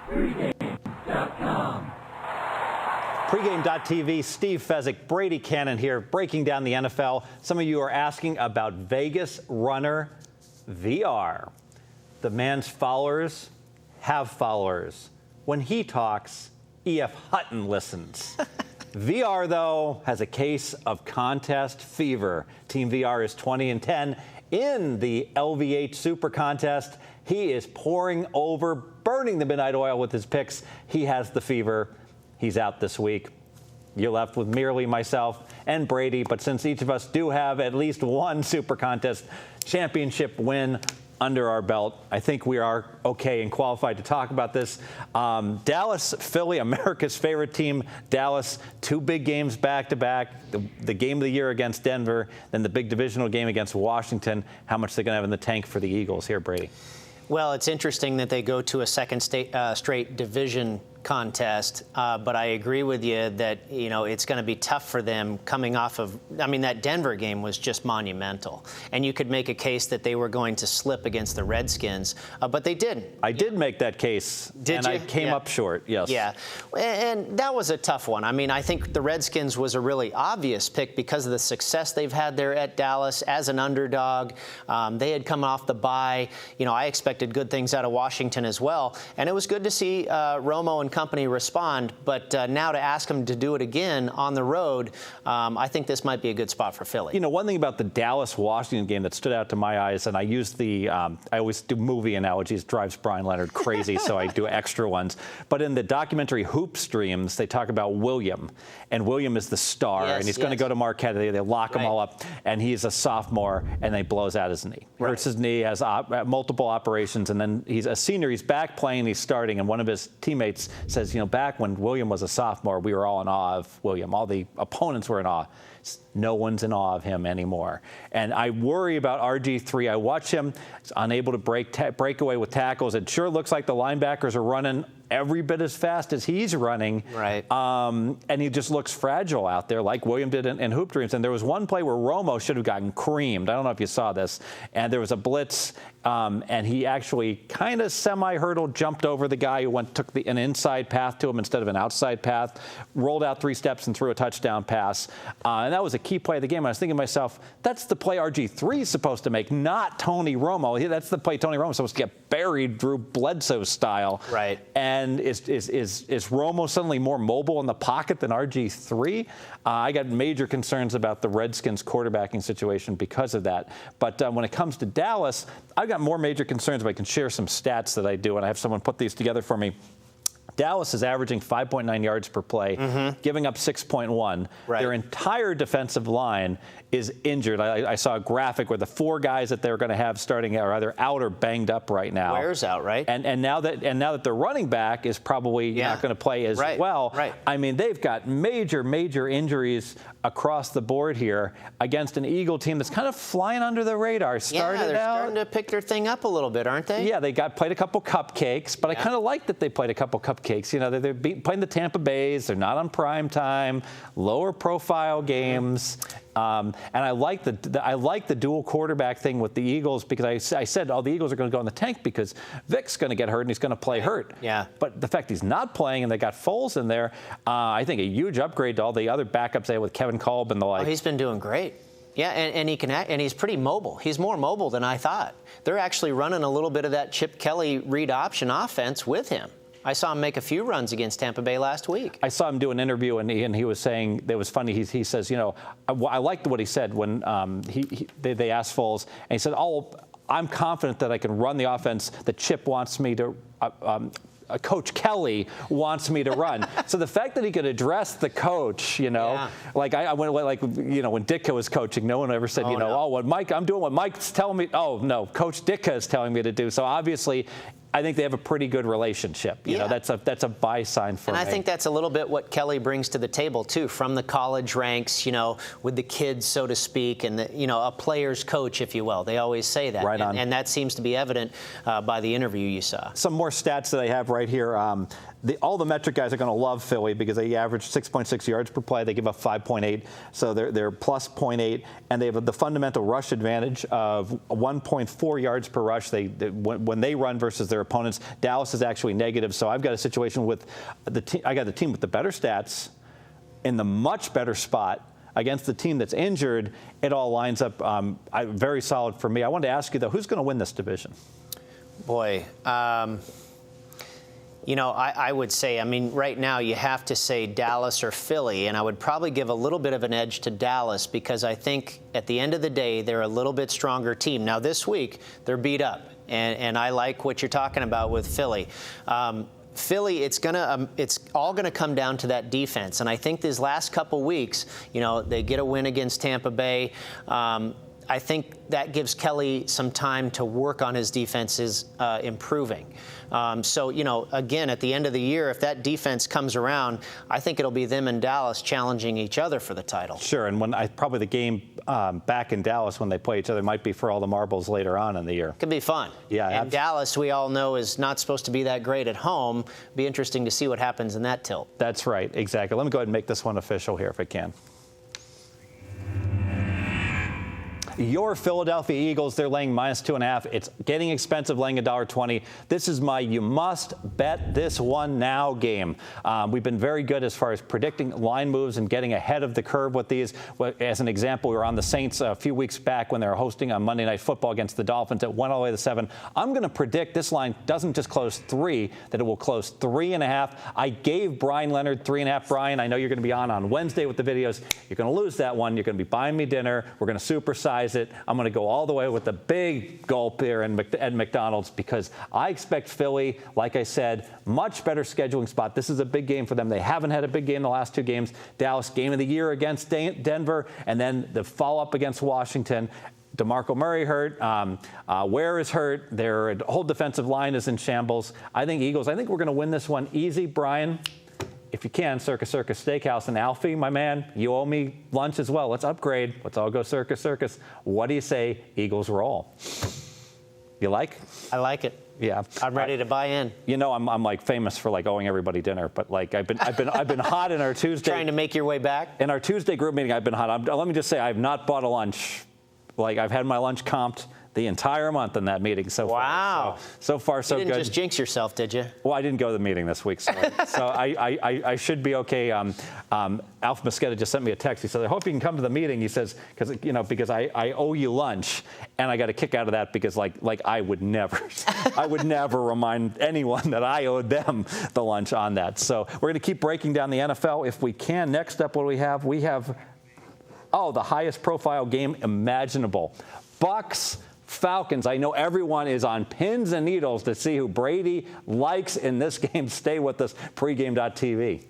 Pregame.com. Pregame.tv, Steve Fezzik, Brady Kannon here, breaking down the NFL. Some of you are asking about Vegas Runner VR. The man's followers have followers. When he talks, E.F. Hutton listens. VR, though, has a case of contest fever. Team VR is 20-10 in the LVH Super Contest. He is pouring over, burning the midnight oil with his picks. He has the fever. He's out this week. You're left with merely myself and Brady, but since each of us do have at least one Super Contest championship win under our belt, I think we are okay and qualified to talk about this. Dallas, Philly, America's favorite team. Dallas, 2 big games back-to-back. The game of the year against Denver, then the big divisional game against Washington. How much they're going to have in the tank for the Eagles here, Brady? Well, it's interesting that they go to a second straight division contest, but I agree with you that, it's going to be tough for them coming off of, that Denver game was just monumental. And you could make a case that they were going to slip against the Redskins, but they didn't. I did make that case. Did you? I came up short, yes. Yeah, and that was a tough one. I think the Redskins was a really obvious pick because of the success they've had there at Dallas as an underdog. They had come off the bye. I expected good things out of Washington as well. And it was good to see Romo and company respond, but now to ask them to do it again on the road, I think this might be a good spot for Philly. One thing about the Dallas-Washington game that stood out to my eyes, and I use I always do movie analogies, drives Brian Leonard crazy, so I do extra ones. But in the documentary Hoop Streams, they talk about William, and William is the star, and he's going to go to Marquette. They lock him all up, and he's a sophomore, and they blows out his knee. Hurts his knee, has multiple operations, and then he's a senior. He's back playing, he's starting, and one of his teammates says, back when William was a sophomore, we were all in awe of William. All the opponents were in awe. No one's in awe of him anymore. And I worry about RG3. I watch him. He's unable to break away with tackles. It sure looks like the linebackers are running every bit as fast as he's running. Right. And he just looks fragile out there like William did in Hoop Dreams. And there was one play where Romo should have gotten creamed. I don't know if you saw this. And there was a blitz, and he actually kind of semi-hurdled, jumped over the guy who took an inside path to him instead of an outside path, rolled out 3 steps and threw a touchdown pass. And that was a key play of the game. I was thinking to myself, that's the play RG3 is supposed to make, not Tony Romo. That's the play Tony Romo is supposed to get buried Drew Bledsoe style. Right. And is Romo suddenly more mobile in the pocket than RG3? I got major concerns about the Redskins quarterbacking situation because of that. But when it comes to Dallas, I've got more major concerns, but I can share some stats that I do, and I have someone put these together for me. Dallas is averaging 5.9 yards per play, giving up 6.1. Right. Their entire defensive line is injured. I saw a graphic where the 4 guys that they're going to have starting are either out or banged up right now. Ware's out, right? And now that their running back is probably not going to play as well. Right. They've got major injuries across the board here against an Eagle team that's kind of flying under the radar. Starting to pick their thing up a little bit, aren't they? Yeah, they played a couple cupcakes, but I kind of like that they played a couple cupcakes. They're playing the Tampa Bays. They're not on prime time, lower profile games. And I like the dual quarterback thing with the Eagles because I said, the Eagles are going to go in the tank because Vic's going to get hurt and he's going to play hurt. Yeah. But the fact he's not playing and they got Foles in there, I think a huge upgrade to all the other backups they had with Kevin Kolb and the like. Oh, he's been doing great. Yeah, and he can act, and he's pretty mobile. He's more mobile than I thought. They're actually running a little bit of that Chip Kelly read option offense with him. I saw him make a few runs against Tampa Bay last week. I saw him do an interview, and he was saying, it was funny, he says, I liked what he said when they asked Foles, and he said, I'm confident that I can run the offense that Chip wants me to Coach Kelly wants me to run. So the fact that he could address the coach, like I went like when Ditka was coaching, no one ever said, I'm doing what Mike's telling me. Oh no, Coach Ditka is telling me to do. So obviously, I think they have a pretty good relationship. That's a buy sign for me. And I think that's a little bit what Kelly brings to the table too, from the college ranks, with the kids, so to speak, and a player's coach, if you will. They always say that. Right on. And that seems to be evident by the interview you saw. Some more stats that I have right here. All the metric guys are going to love Philly because they average 6.6 yards per play. They give up 5.8, so they're plus 0.8, and they have the fundamental rush advantage of 1.4 yards per rush. When they run versus their their opponents. Dallas is actually negative, so I've got a situation with I got the team with the better stats in the much better spot against the team that's injured. It all lines up very solid for me. I wanted to ask you, though, who's going to win this division? Boy, you know, I would say, I mean, right now you have to say Dallas or Philly, and I would probably give a little bit of an edge to Dallas because I think at the end of the day, they're a little bit stronger team. Now, this week, they're beat up, and I like what you're talking about with Philly. Philly, it's all gonna come down to that defense, and I think these last couple weeks, you know, they get a win against Tampa Bay. I think that gives Kelly some time to work on his defenses improving. So, you know, again, at the end of the year, if that defense comes around, I think it'll be them and Dallas challenging each other for the title. Sure, and probably the game back in Dallas when they play each other might be for all the marbles later on in the year. Could be fun. Yeah, and Dallas, we all know, is not supposed to be that great at home. Be interesting to see what happens in that tilt. That's right, exactly. Let me go ahead and make this one official here if I can. Your Philadelphia Eagles, they're laying -2.5. It's getting expensive, laying $1.20. This is my you must bet this one now game. We've been very good as far as predicting line moves and getting ahead of the curve with these. As an example, we were on the Saints a few weeks back when they were hosting on Monday Night Football against the Dolphins. It went all the way to 7. I'm going to predict this line doesn't just close 3, that it will close 3.5. I gave Brian Leonard 3.5. Brian, I know you're going to be on Wednesday with the videos. You're going to lose that one. You're going to be buying me dinner. We're going to supersize it. I'm going to go all the way with the big gulp here at McDonald's because I expect Philly, like I said, much better scheduling spot. This is a big game for them. They haven't had a big game the last 2 games. Dallas, game of the year against Denver, and then the follow-up against Washington. DeMarco Murray hurt. Ware is hurt. Their whole defensive line is in shambles. I think Eagles, I think we're going to win this one easy. Brian, if you can, Circus Circus Steakhouse. And Alfie, my man, you owe me lunch as well. Let's upgrade. Let's all go Circus Circus. What do you say, Eagles roll? You like? I like it. Yeah, I'm ready to buy in. You know, I'm like famous for like owing everybody dinner, but like I've been hot in our Tuesday. Trying to make your way back. In our Tuesday group meeting, I've been hot. Let me just say, I've not bought a lunch. Like I've had my lunch comped the entire month in that meeting so far. Wow. So far, so good. You didn't just jinx yourself, did you? Well, I didn't go to the meeting this week, so I should be okay. Alf Mosqueda just sent me a text. He said, I hope you can come to the meeting. He says, because I owe you lunch. And I got a kick out of that because like I would never remind anyone that I owed them the lunch on that. So we're going to keep breaking down the NFL if we can. Next up, what do we have? We have, the highest profile game imaginable. Bucks Falcons. I know everyone is on pins and needles to see who Brady likes in this game. Stay with us. Pregame.tv.